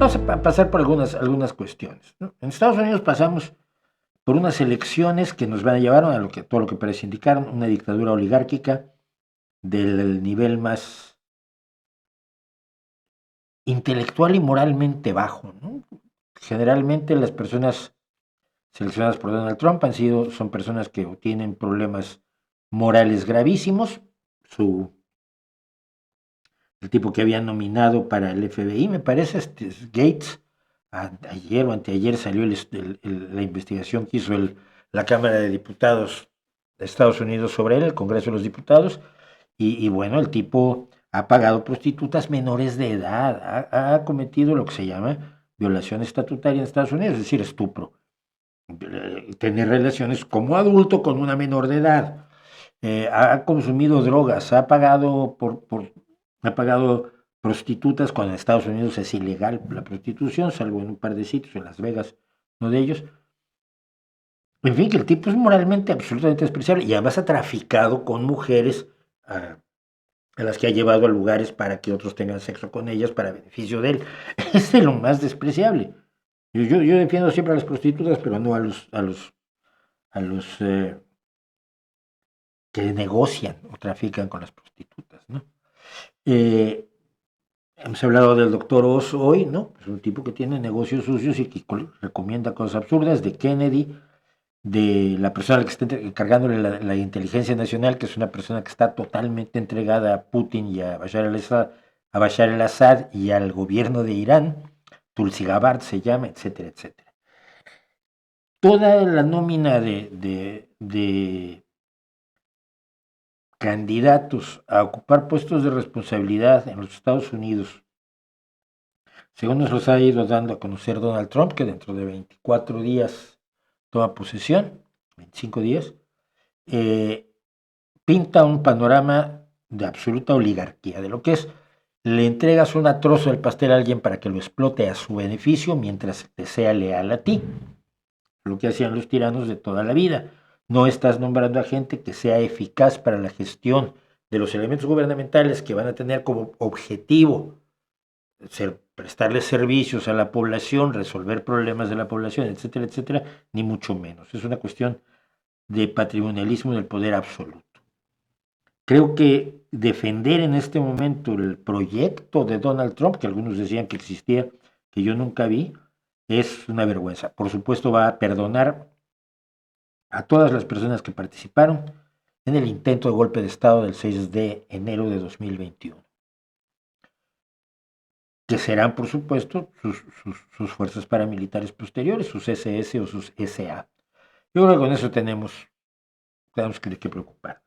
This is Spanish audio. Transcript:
vamos a pasar por algunas cuestiones, ¿no? En Estados Unidos pasamos por unas elecciones que nos van a llevar a todo lo que parece indicar, una dictadura oligárquica del nivel más intelectual y moralmente bajo, ¿no? Generalmente las personas seleccionadas por Donald Trump son personas que tienen problemas morales gravísimos. El tipo que había nominado para el FBI, me parece, Gates, ayer o anteayer salió la investigación que hizo la Cámara de Diputados de Estados Unidos sobre él, el Congreso de los Diputados, y bueno, el tipo ha pagado prostitutas menores de edad, ha cometido lo que se llama violación estatutaria en Estados Unidos, es decir, estupro. Tener relaciones como adulto con una menor de edad. Ha consumido drogas, ha pagado prostitutas cuando en Estados Unidos es ilegal la prostitución, salvo en un par de sitios, en Las Vegas, uno de ellos. En fin, que el tipo es moralmente absolutamente despreciable y además ha traficado con mujeres a las que ha llevado a lugares para que otros tengan sexo con ellas para beneficio de él. Es de lo más despreciable. Yo defiendo siempre a las prostitutas, pero no a los que negocian o trafican con las prostitutas, ¿no? Hemos hablado del doctor Oz hoy, ¿no? Es un tipo que tiene negocios sucios y que recomienda cosas absurdas, de Kennedy, de la persona que está encargándole la inteligencia nacional, que es una persona que está totalmente entregada a Putin y a Bashar al-Assad y al gobierno de Irán, Tulsi Gabbard se llama, etcétera, etcétera. Toda la nómina de candidatos a ocupar puestos de responsabilidad en los Estados Unidos, según nos los ha ido dando a conocer Donald Trump, que dentro de 24 días toma posesión, 25 días, pinta un panorama de absoluta oligarquía, de lo que es, le entregas un trozo del pastel a alguien para que lo explote a su beneficio mientras te sea leal a ti, lo que hacían los tiranos de toda la vida. No estás nombrando a gente que sea eficaz para la gestión de los elementos gubernamentales que van a tener como objetivo prestarles servicios a la población, resolver problemas de la población, etcétera, etcétera, ni mucho menos. Es una cuestión de patrimonialismo del poder absoluto. Creo que defender en este momento el proyecto de Donald Trump, que algunos decían que existía, que yo nunca vi, es una vergüenza. Por supuesto va a perdonar a todas las personas que participaron en el intento de golpe de Estado del 6 de enero de 2021, que serán, por supuesto, sus fuerzas paramilitares posteriores, sus SS o sus SA. Yo creo que con eso tenemos que preocuparnos.